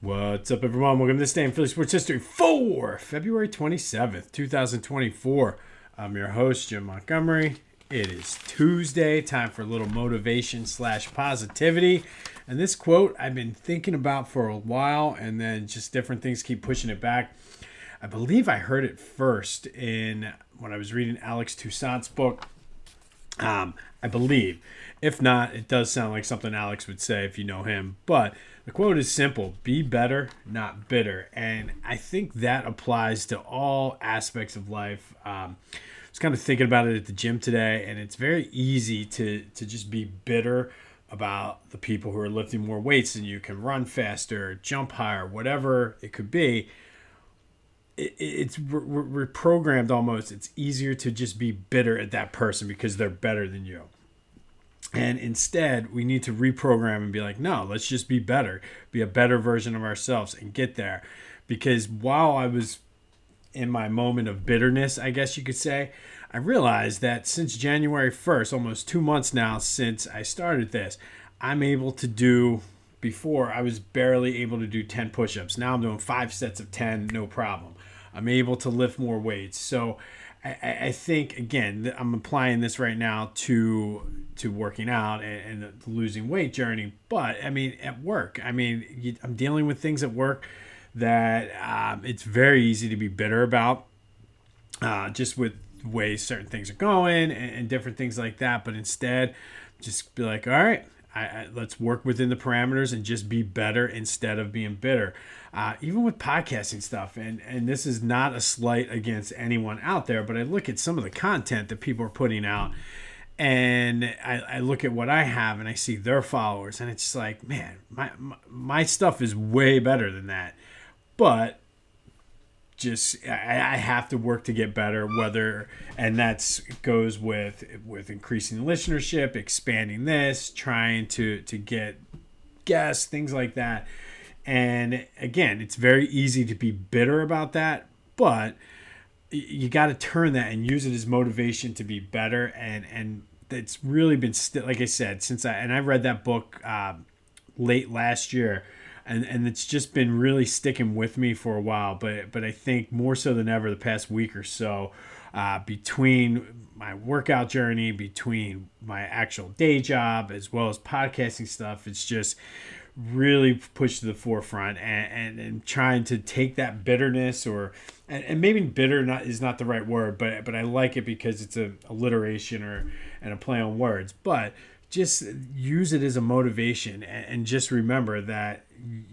What's up, everyone? Welcome to this day in Philly sports history for February 27th, 2024. I'm your host, Jim Montgomery. It is Tuesday, time for a little motivation / positivity. And this quote I've been thinking about for a while, and then just different things keep pushing it back. I believe I heard it first when I was reading Alex Toussaint's book. I believe. If not, it does sound like something Alex would say if you know him. But the quote is simple: be better, not bitter. And I think that applies to all aspects of life. I was kind of thinking about it at the gym today, and it's very easy to just be bitter about the people who are lifting more weights than you, can run faster, jump higher, whatever it could be. We're programmed almost. It's easier to just be bitter at that person because they're better than you. And instead, we need to reprogram and be like, no, let's just be better, be a better version of ourselves and get there. Because while I was in my moment of bitterness, I guess you could say, I realized that since January 1st, almost 2 months now since I started this, I'm able to do, before I was barely able to do 10 push-ups. Now I'm doing 5 sets of 10, no problem. I'm able to lift more weights. So I think, again, I'm applying this right now to working out and the losing weight journey. But, I mean, at work, I'm dealing with things at work that it's very easy to be bitter about, just with the way certain things are going and different things like that. But instead, just be like, all right, let's work within the parameters and just be better instead of being bitter. Even with podcasting stuff, and this is not a slight against anyone out there, but I look at some of the content that people are putting out, and I look at what I have, and I see their followers, and it's just like, man, my stuff is way better than that. But just I have to work to get better, and that goes with increasing listenership, expanding this, trying to get guests, things like that. And again, it's very easy to be bitter about that, but you got to turn that and use it as motivation to be better. And it's really been like I said, since I read that book late last year. And it's just been really sticking with me for a while. But I think more so than ever the past week or so, between my workout journey, between my actual day job, as well as podcasting stuff, it's just really pushed to the forefront and trying to take that bitterness and maybe bitter is not the right word, but I like it because it's a alliteration and a play on words. But just use it as a motivation and just remember that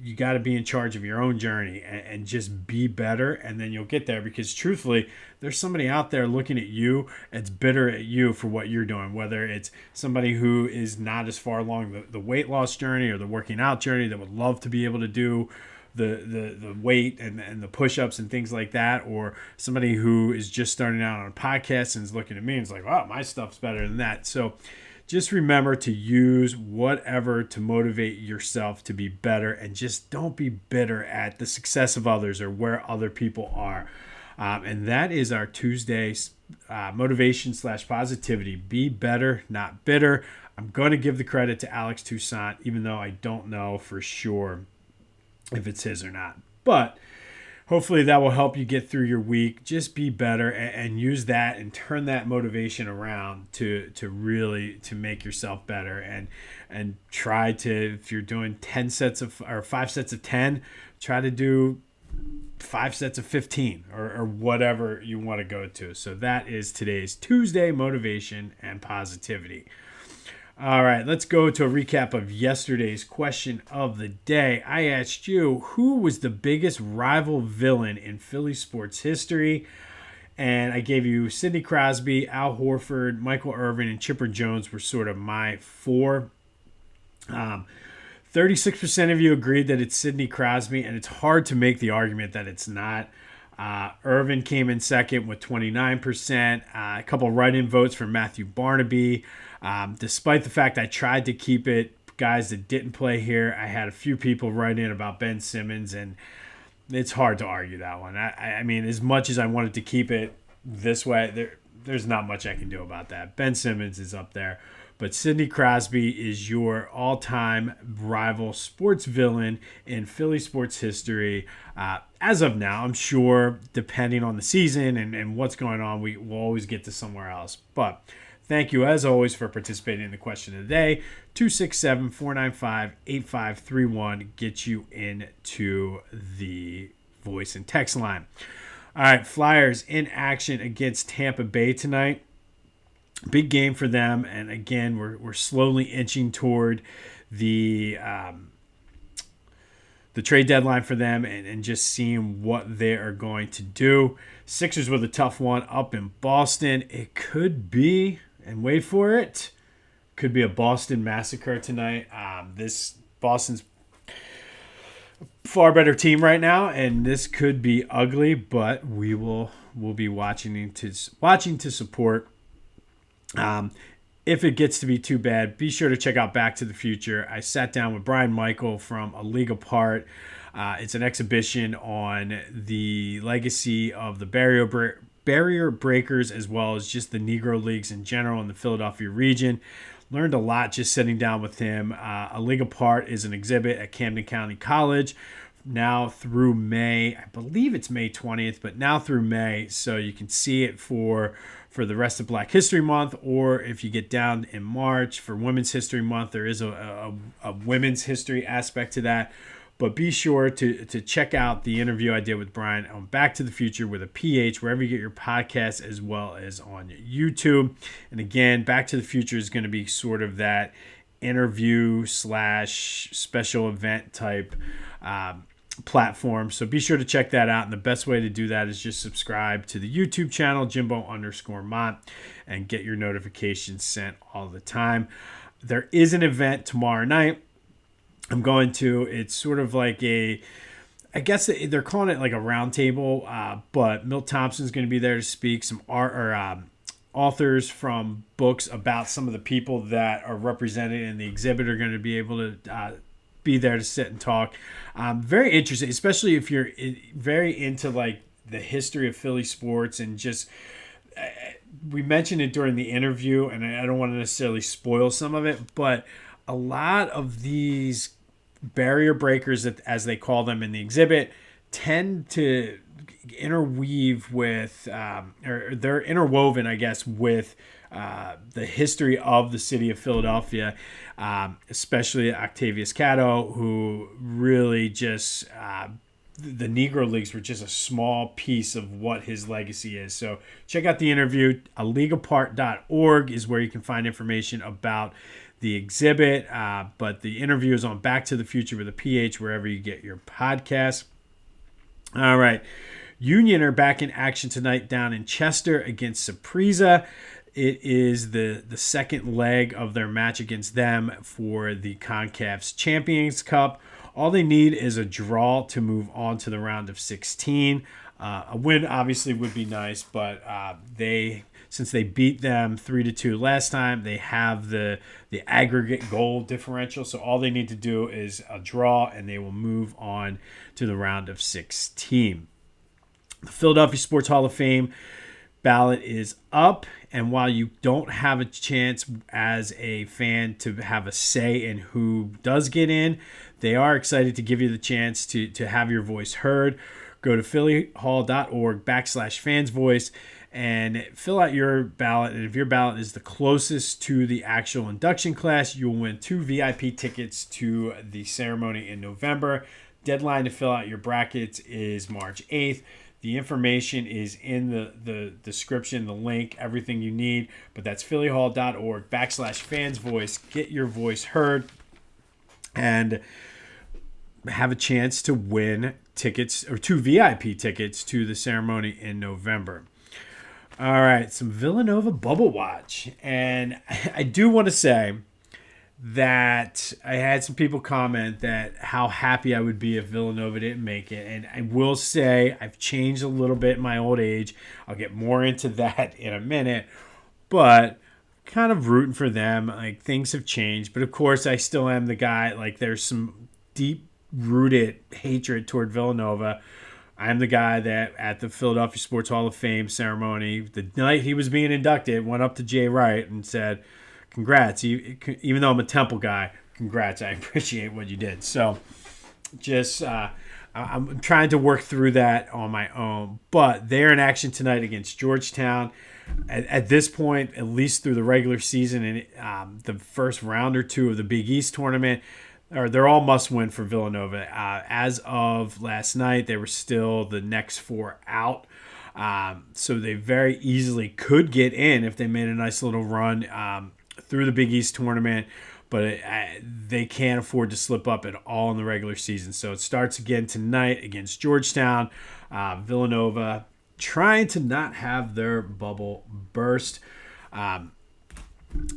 you got to be in charge of your own journey and just be better, and then you'll get there. Because truthfully, there's somebody out there looking at you that's bitter at you for what you're doing, whether it's somebody who is not as far along the weight loss journey or the working out journey that would love to be able to do the weight and the push-ups and things like that, or somebody who is just starting out on a podcast and is looking at me and is like, wow, my stuff's better than that. So just remember to use whatever to motivate yourself to be better, and just don't be bitter at the success of others or where other people are. And that is our Tuesday motivation / positivity. Be better, not bitter. I'm going to give the credit to Alex Toussaint, even though I don't know for sure if it's his or not. But hopefully that will help you get through your week. Just be better and use that and turn that motivation around to really make yourself better, and try to, if you're doing 5 sets of 10, try to do 5 sets of 15 or whatever you want to go to. So that is today's Tuesday motivation and positivity. All right, let's go to a recap of yesterday's question of the day. I asked you, who was the biggest rival villain in Philly sports history? And I gave you Sidney Crosby, Al Horford, Michael Irvin, and Chipper Jones were sort of my 4. 36% of you agreed that it's Sidney Crosby, and it's hard to make the argument that it's not. Irvin came in second with 29%. A couple write-in votes for Matthew Barnaby. Despite the fact I tried to keep it guys that didn't play here, I had a few people write in about Ben Simmons, and it's hard to argue that one. I mean, as much as I wanted to keep it this way, there's not much I can do about that. Ben Simmons is up there. But Sidney Crosby is your all-time rival sports villain in Philly sports history. As of now, I'm sure, depending on the season and what's going on, we will always get to somewhere else. But thank you, as always, for participating in the question of the day. 267-495-8531 gets you into the voice and text line. All right, Flyers in action against Tampa Bay tonight. Big game for them, and again, we're slowly inching toward the trade deadline for them and just seeing what they are going to do. Sixers with a tough one up in Boston. It could be, and wait for it, could be a Boston massacre tonight. Boston's a far better team right now, and this could be ugly, but we'll be watching to support. If it gets to be too bad, be sure to check out Back to the Future. I sat down with Brian Michael from A League Apart. It's an exhibition on the legacy of the barrier breakers as well as just the Negro Leagues in general in the Philadelphia region. Learned a lot just sitting down with him. A League Apart is an exhibit at Camden County College now through May. I believe it's May 20th, but now through May, so you can see it for the rest of Black History Month, or if you get down in March for Women's History Month, there is a women's history aspect to that. But be sure to check out the interview I did with Brian on Back to the Future with a PH, wherever you get your podcasts, as well as on YouTube. And again, Back to the Future is going to be sort of that interview / special event type platform. So be sure to check that out. And the best way to do that is just subscribe to the YouTube channel, Jimbo_Mont, and get your notifications sent all the time. There is an event tomorrow night. I'm going to, it's sort of like I guess they're calling it like a round table, but Milt Thompson's going to be there to speak. Some authors from books about some of the people that are represented in the exhibit are going to be able to be there to sit and talk. Very interesting, especially if you're very into like the history of Philly sports and just we mentioned it during the interview, and I don't want to necessarily spoil some of it, but a lot of these barrier breakers, as they call them in the exhibit, tend to interweave with, or they're interwoven, I guess, with the history of the city of Philadelphia, especially Octavius Catto, who really just, the Negro Leagues were just a small piece of what his legacy is. So check out the interview. aleagueapart.org is where you can find information about the exhibit, but the interview is on Back to the Future with a PH, wherever you get your podcasts. All right. Union are back in action tonight down in Chester against Saprissa. It is the second leg of their match against them for the CONCACAF's Champions Cup. All they need is a draw to move on to the round of 16. A win obviously would be nice, but since they beat them 3-2 last time, they have the aggregate goal differential. So all they need to do is a draw, and they will move on to the round of 16. The Philadelphia Sports Hall of Fame ballot is up, and while you don't have a chance as a fan to have a say in who does get in, they are excited to give you the chance to have your voice heard. Go to phillyhall.org/fansvoice and fill out your ballot. And if your ballot is the closest to the actual induction class, you'll win 2 VIP tickets to the ceremony in November. Deadline to fill out your brackets is March 8th. The information is in the description, the link, everything you need. But that's phillyhall.org/fansvoice. Get your voice heard and have a chance to win tickets, or 2 VIP tickets to the ceremony in November. All right, some Villanova Bubble Watch. And I do want to say that I had some people comment that how happy I would be if Villanova didn't make it. And I will say I've changed a little bit in my old age. I'll get more into that in a minute. But kind of rooting for them. Like, things have changed. But, of course, I still am the guy. Like, there's some deep-rooted hatred toward Villanova. I'm the guy that at the Philadelphia Sports Hall of Fame ceremony, the night he was being inducted, went up to Jay Wright and said, congrats. Even though I'm a Temple guy, congrats. I appreciate what you did. So just I'm trying to work through that on my own. But they're in action tonight against Georgetown. At this point, at least through the regular season and the first round or two of the Big East tournament, they're all must-win for Villanova. As of last night, they were still the next 4 out. So they very easily could get in if they made a nice little run through the Big East tournament. But they can't afford to slip up at all in the regular season. So it starts again tonight against Georgetown. Villanova trying to not have their bubble burst. And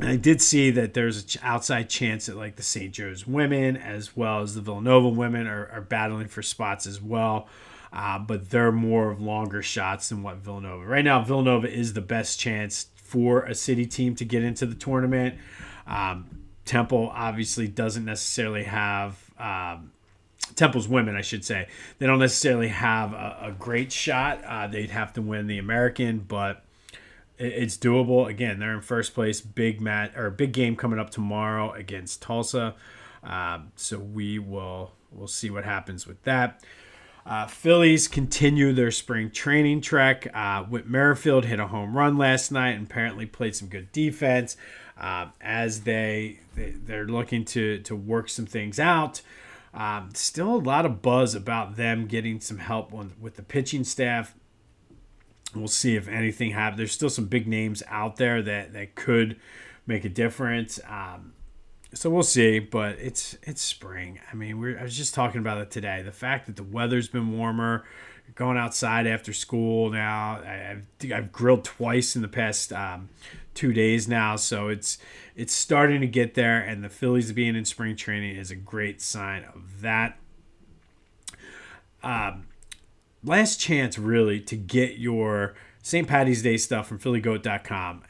I did see that there's an outside chance that like the St. Joe's women as well as the Villanova women are battling for spots as well. But they're more of longer shots than what Villanova. Right now, Villanova is the best chance for a city team to get into the tournament. Temple obviously doesn't necessarily have Temple's women, I should say. They don't necessarily have a great shot. They'd have to win the American, but it's doable. Again, they're in first place. Big game coming up tomorrow against Tulsa. So we'll see what happens with that. Phillies continue their spring training trek. Whit Merrifield hit a home run last night and apparently played some good defense as they're looking to work some things out. Still a lot of buzz about them getting some help with the pitching staff. We'll see if anything happens. There's still some big names out there that could make a difference. So we'll see, but it's spring. I mean, I was just talking about it today. The fact that the weather's been warmer, going outside after school now. I've grilled twice in the past 2 days now, so it's starting to get there. And the Phillies being in spring training is a great sign of that. Last chance really to get your St. Patty's Day stuff from phillygoat.com.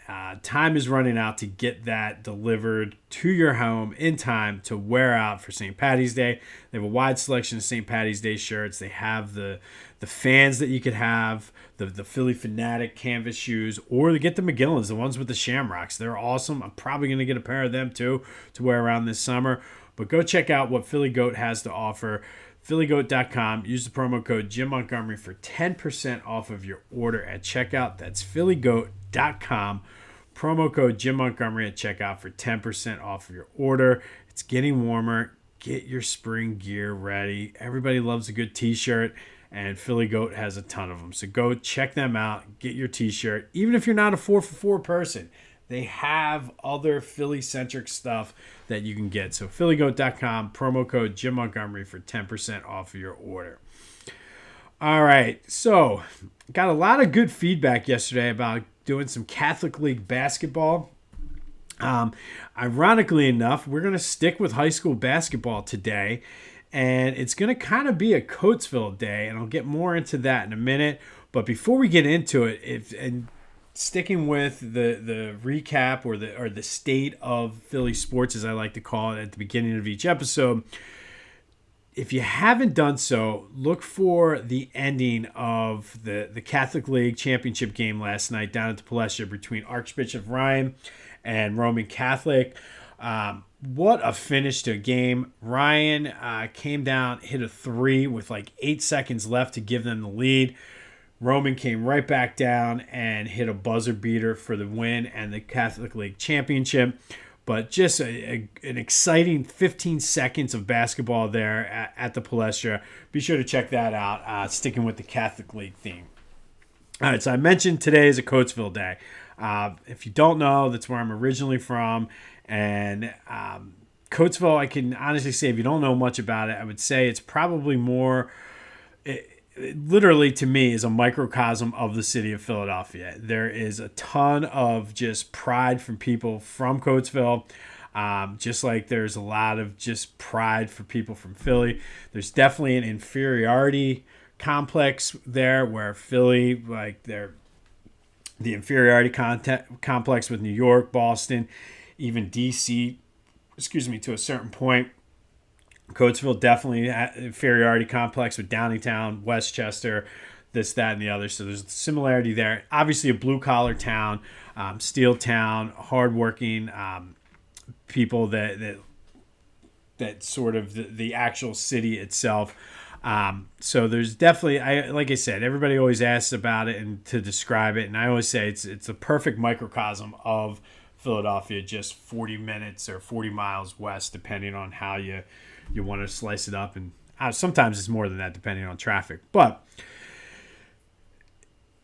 Time is running out to get that delivered to your home in time to wear out for St. Patty's Day. They have a wide selection of St. Patty's Day shirts. They have the fans that you could have, the Philly Fanatic canvas shoes, or get the McGillans, the ones with the shamrocks. They're awesome. I'm probably going to get a pair of them too to wear around this summer. But go check out what Philly Goat has to offer. phillygoat.com. Use the promo code Jim Montgomery for 10% off of your order at checkout. That's phillygoat.com. Promo code Jim Montgomery at checkout for 10% off of your order. It's getting warmer. Get your spring gear ready. Everybody loves a good t-shirt, and Philly Goat has a ton of them. So go check them out. Get your t-shirt. Even if you're not a 4for4 person, they have other Philly-centric stuff that you can get. So phillygoat.com, promo code Jim Montgomery for 10% off of your order. All right, so got a lot of good feedback yesterday about doing some Catholic League basketball. Ironically enough, we're going to stick with high school basketball today, and it's going to kind of be a Coatesville day, and I'll get more into that in a minute. But before we get into it, sticking with the recap or the state of Philly sports, as I like to call it at the beginning of each episode, if you haven't done so, look for the ending of the Catholic League championship game last night down at the Palestra between Archbishop Ryan and Roman Catholic. What a finish to a game. Ryan came down, hit a three with like 8 seconds left to give them the lead. Roman came right back down and hit a buzzer beater for the win and the Catholic League championship. But just an exciting 15 seconds of basketball there at the Palestra. Be sure to check that out, sticking with the Catholic League theme. All right, so I mentioned today is a Coatesville day. If you don't know, that's where I'm originally from. And Coatesville, I can honestly say, if you don't know much about it, I would say it's probably more... literally to me is a microcosm of the city of Philadelphia. There is a ton of just pride from people from Coatesville, just like there's a lot of just pride for people from Philly. There's definitely an inferiority complex there where Philly, like the inferiority complex with New York, Boston, even DC, to a certain point. Coatesville definitely inferiority complex with Downingtown, Westchester, this, that, and the other. So there's a similarity there. Obviously a blue-collar town, steel town, hardworking. people that sort of the actual city itself. So there's definitely, like I said, everybody always asks about it and to describe it, and I always say it's a perfect microcosm of Philadelphia, just 40 minutes or 40 miles west, depending on how you want to slice it up, and sometimes it's more than that depending on traffic. But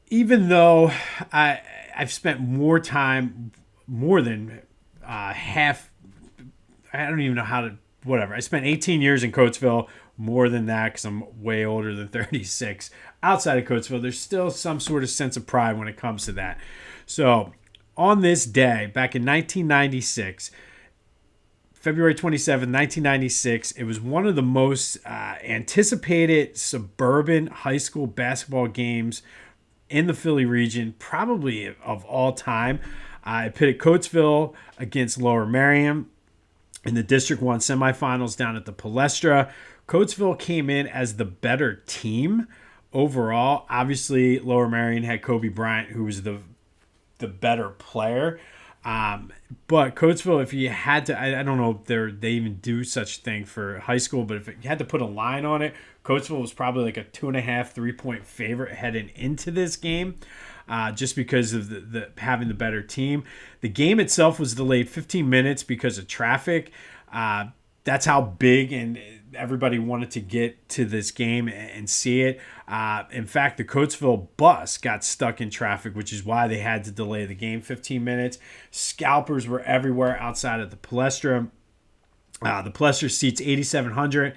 even though I've spent more time, more than half, I don't even know how to, whatever. I spent 18 years in Coatesville, more than that because I'm way older than 36. Outside of Coatesville, there's still some sort of sense of pride when it comes to that. So on this day, back in 1996, February 27, 1996, it was one of the most anticipated suburban high school basketball games in the Philly region, probably of all time. It pitted Coatesville against Lower Merion in the District 1 semifinals down at the Palestra. Coatesville came in as the better team overall. Obviously, Lower Merion had Kobe Bryant, who was the better player. But Coatesville, if you had to, I don't know if they even do such thing for high school, but if you had to put a line on it, Coatesville was probably like a 2.5, 3-point favorite heading into this game, just because of the having the better team. The game itself was delayed 15 minutes because of traffic. That's how big and everybody wanted to get to this game and see it. In fact, the Coatesville bus got stuck in traffic, which is why they had to delay the game 15 minutes. Scalpers were everywhere outside of the Palestra. The Palestra seats 8,700.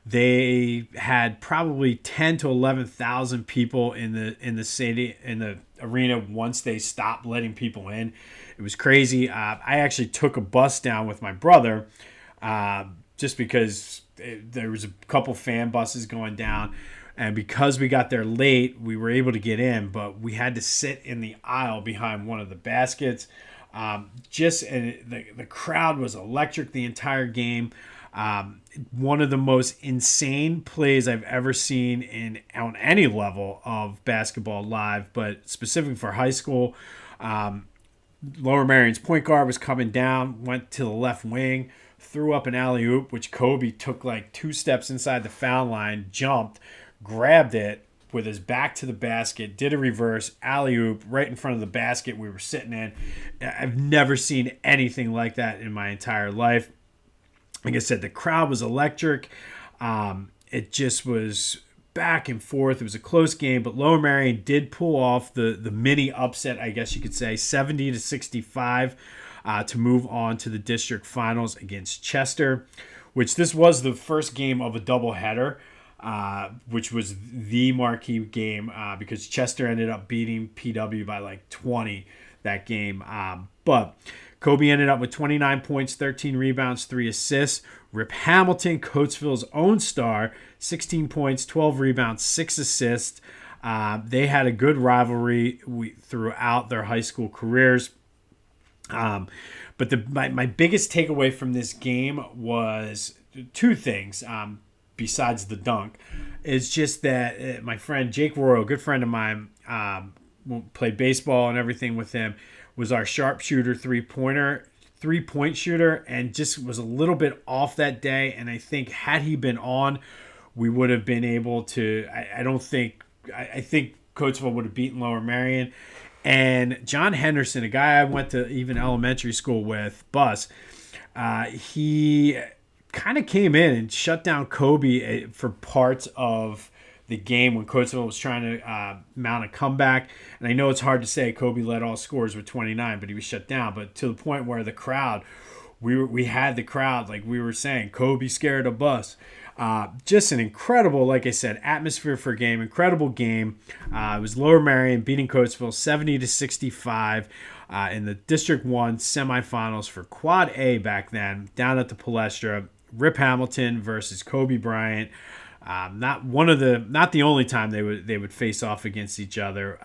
They had probably 10 to 11,000 people in the arena once they stopped letting people in. It was crazy. I actually took a bus down with my brother, just because there was a couple fan buses going down, and because we got there late, we were able to get in, but we had to sit in the aisle behind one of the baskets. And the crowd was electric the entire game. One of the most insane plays I've ever seen on any level of basketball live, but specifically for high school. Lower Merion's point guard was coming down, went to the left wing, threw up an alley-oop, which Kobe took like 2 steps inside the foul line, jumped, grabbed it with his back to the basket, did a reverse alley-oop right in front of the basket we were sitting in. I've never seen anything like that in my entire life. Like I said, the crowd was electric. It just was back and forth. It was a close game, but Lower Merion did pull off the mini upset, I guess you could say, 70-65. To move on to the district finals against Chester, which this was the first game of a doubleheader, which was the marquee game because Chester ended up beating PW by like 20 that game. But Kobe ended up with 29 points, 13 rebounds, 3 assists. Rip Hamilton, Coatesville's own star, 16 points, 12 rebounds, 6 assists. They had a good rivalry throughout their high school careers. But my biggest takeaway from this game was 2 things, besides the dunk, is just that my friend Jake Royal, good friend of mine, played baseball and everything with him, was our sharpshooter 3-point shooter, and just was a little bit off that day. And I think had he been on, we would have been able to, I think Coatesville would have beaten Lower Merion. And John Henderson, a guy I went to even elementary school with, Bus, he kind of came in and shut down Kobe for parts of the game when Coatesville was trying to mount a comeback. And I know it's hard to say Kobe led all scorers with 29, but he was shut down. But to the point where the crowd, we had the crowd, like we were saying, Kobe scared a bus. Just an incredible, like I said, atmosphere for a game. Incredible game. It was Lower Merion beating Coatesville 70-65 in the District 1 semifinals for Quad A back then, down at the Palestra. Rip Hamilton versus Kobe Bryant. Not the only time they would face off against each other.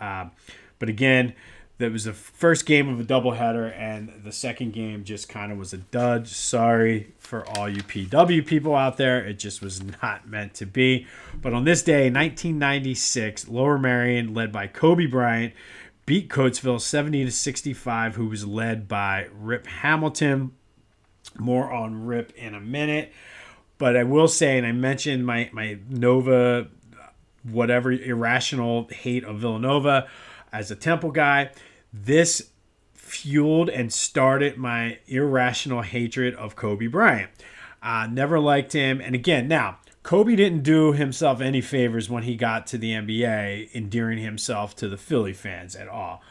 But again, that was the first game of a doubleheader, and the second game just kind of was a dud. Sorry for all you PW people out there. It just was not meant to be. But on this day, 1996, Lower Merion, led by Kobe Bryant, beat Coatesville 70-65, who was led by Rip Hamilton. More on Rip in a minute. But I will say, and I mentioned my Nova, whatever irrational hate of Villanova as a Temple guy. This fueled and started my irrational hatred of Kobe Bryant. Never liked him. And again, now, Kobe didn't do himself any favors when he got to the NBA, endearing himself to the Philly fans at all.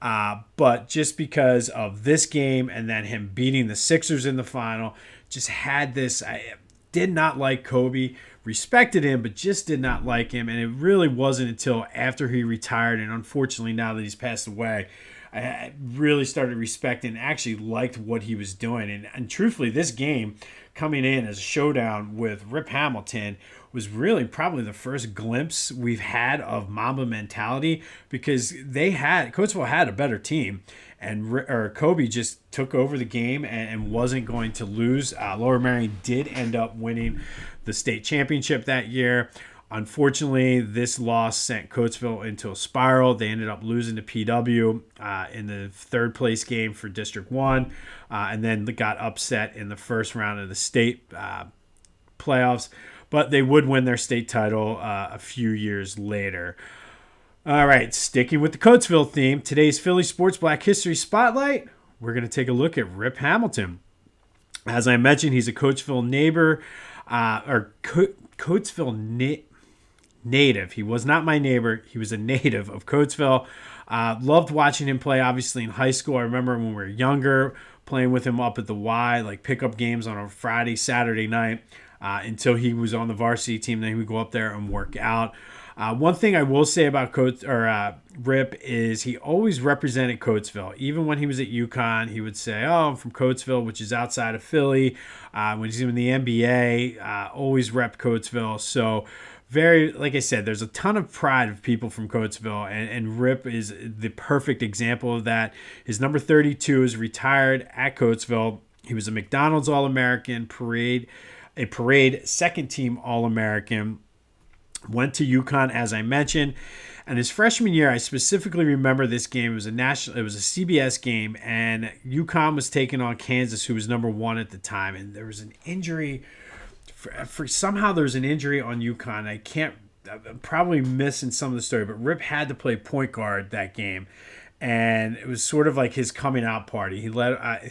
But just because of this game and then him beating the Sixers in the final, just had this. I did not like Kobe, respected him, but just did not like him. And it really wasn't until after he retired, and unfortunately now that he's passed away, I really started respecting and actually liked what he was doing. And truthfully, this game coming in as a showdown with Rip Hamilton was really probably the first glimpse we've had of Mamba mentality, because Coatesville had a better team, and Kobe just took over the game and wasn't going to lose. Lower Merion did end up winning the state championship that year. Unfortunately, this loss sent Coatesville into a spiral. They ended up losing to PW in the third place game for District 1, and then got upset in the first round of the state playoffs. But they would win their state title a few years later. All right, sticking with the Coatesville theme, today's Philly Sports Black History Spotlight, we're going to take a look at Rip Hamilton. As I mentioned, he's a Coatesville neighbor, Coatesville native. He was not my neighbor. He was a native of Coatesville. Loved watching him play, obviously, in high school. I remember when we were younger, playing with him up at the Y, like pickup games on a Friday, Saturday night, until he was on the varsity team. Then he would go up there and work out. One thing I will say about Rip is he always represented Coatesville. Even when he was at UConn, he would say, "Oh, I'm from Coatesville," which is outside of Philly. When he's in the NBA, always rep Coatesville. So very, like I said, there's a ton of pride of people from Coatesville, and Rip is the perfect example of that. His number 32 is retired at Coatesville. He was a McDonald's All-American, a parade second team All-American. Went to UConn, as I mentioned, and his freshman year, I specifically remember this game. It was a CBS game, and UConn was taking on Kansas, who was number 1 at the time, and there was an injury. Somehow there was an injury on UConn. I'm probably missing some of the story, but Rip had to play point guard that game, and it was sort of like his coming out party. He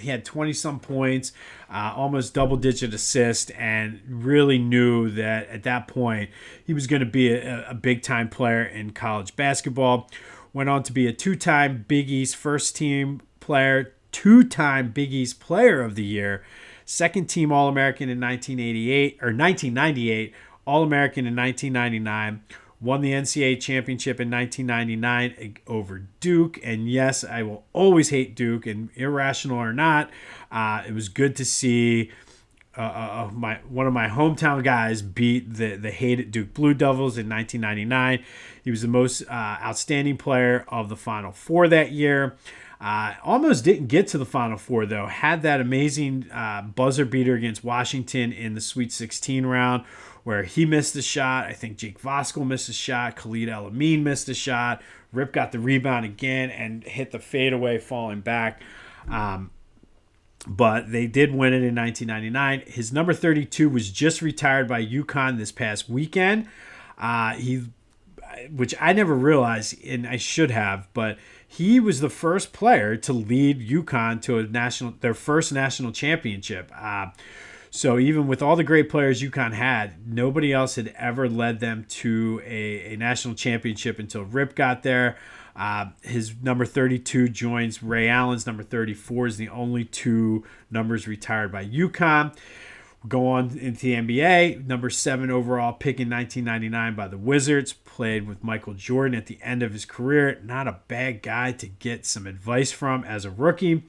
had 20-some points, almost double-digit assist, and really knew that at that point he was going to be a big-time player in college basketball. Went on to be a 2-time Big East first-team player, 2-time Big East Player of the Year, second-team All-American in 1998, All-American in 1999. Won the NCAA championship in 1999 over Duke. And yes, I will always hate Duke, and irrational or not, it was good to see one of my hometown guys beat the hated Duke Blue Devils in 1999. He was the most outstanding player of the Final Four that year. Almost didn't get to the Final Four, though. Had that amazing buzzer beater against Washington in the Sweet 16 round, where he missed a shot. I think Jake Voskuhl missed a shot. Khalid El-Amin missed a shot. Rip got the rebound again and hit the fadeaway, falling back. But they did win it in 1999. His number 32 was just retired by UConn this past weekend. Which I never realized, and I should have, but he was the first player to lead UConn to their first national championship. So even with all the great players UConn had, nobody else had ever led them to a national championship until Rip got there. His number 32 joins Ray Allen's number 34 is the only 2 numbers retired by UConn. Go on into the NBA. Number 7 overall pick in 1999 by the Wizards. Played with Michael Jordan at the end of his career. Not a bad guy to get some advice from as a rookie.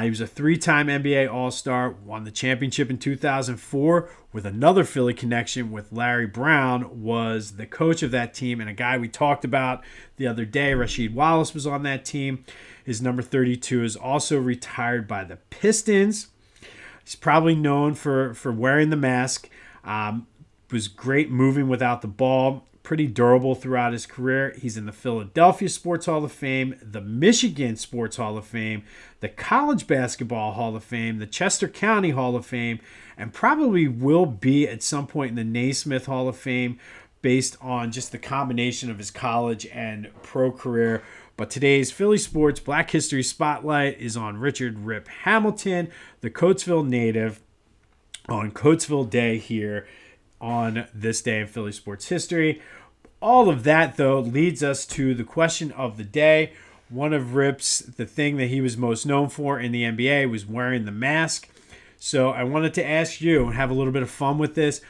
He was a 3-time NBA All-Star, won the championship in 2004 with another Philly connection with Larry Brown, was the coach of that team, and a guy we talked about the other day, Rasheed Wallace, was on that team. His number 32 is also retired by the Pistons. He's probably known for wearing the mask. Was great moving without the ball. pretty durable throughout his career. He's in the Philadelphia Sports Hall of Fame, the Michigan Sports Hall of Fame, the College Basketball Hall of Fame, the Chester County Hall of Fame, and probably will be at some point in the Naismith Hall of Fame based on just the combination of his college and pro career. But today's Philly Sports Black History Spotlight is on Richard Rip Hamilton, the Coatesville native, on Coatesville Day here on this day in Philly sports history. All of that, though, leads us to the question of the day. One of Rip's, the thing that he was most known for in the NBA was wearing the mask. So I wanted to ask you and have a little bit of fun with this.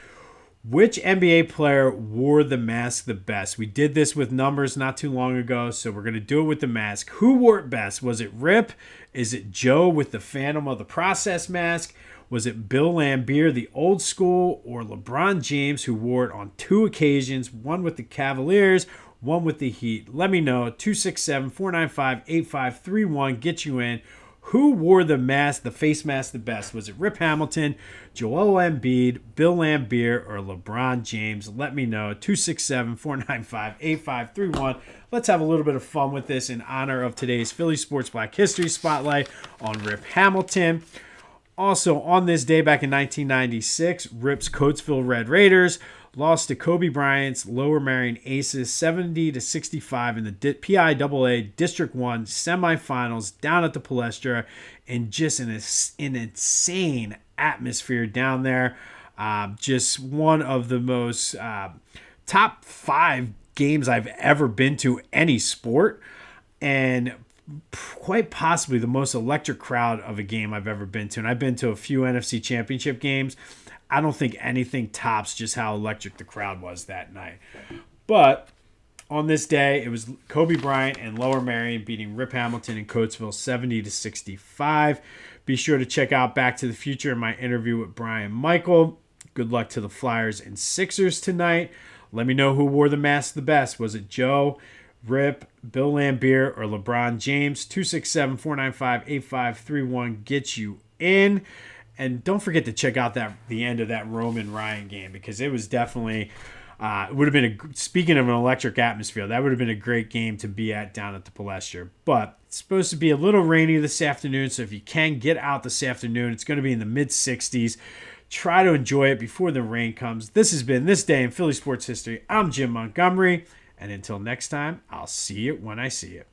Which NBA player wore the mask the best? We did this with numbers not too long ago, so we're going to do it with the mask. Who wore it best? Was it Rip? Is it Joe with the Phantom of the Process mask? Was it Bill Laimbeer, the old school, or LeBron James, who wore it on 2 occasions, one with the Cavaliers, one with the Heat? Let me know. 267-495-8531. Get you in. Who wore the mask, the face mask, the best? Was it Rip Hamilton, Joel Embiid, Bill Laimbeer, or LeBron James? Let me know. 267-495-8531. Let's have a little bit of fun with this in honor of today's Philly Sports Black History Spotlight on Rip Hamilton. Also, on this day back in 1996, Rip's Coatesville Red Raiders lost to Kobe Bryant's Lower Merion Aces 70-65 in the PIAA District 1 semifinals down at the Palestra, in just an insane atmosphere down there. Just one of the most top 5 games I've ever been to any sport, and quite possibly the most electric crowd of a game I've ever been to. And I've been to a few NFC Championship games. I don't think anything tops just how electric the crowd was that night. But on this day, it was Kobe Bryant and Lower Merion beating Rip Hamilton and Coatesville 70-65. Be sure to check out Back to the Future and my interview with Brian Michael. Good luck to the Flyers and Sixers tonight. Let me know who wore the mask the best. Was it Joe, Rip, Bill Laimbeer, or LeBron James? 267-495-8531 gets you in. And don't forget to check out the end of that Roman Ryan game, because it was definitely it would have been speaking of an electric atmosphere, that would have been a great game to be at down at the Palestra. But it's supposed to be a little rainy this afternoon, so if you can get out this afternoon, it's going to be in the mid-60s. Try to enjoy it before the rain comes. This has been This Day in Philly Sports History. I'm Jim Montgomery. And until next time, I'll see you when I see you.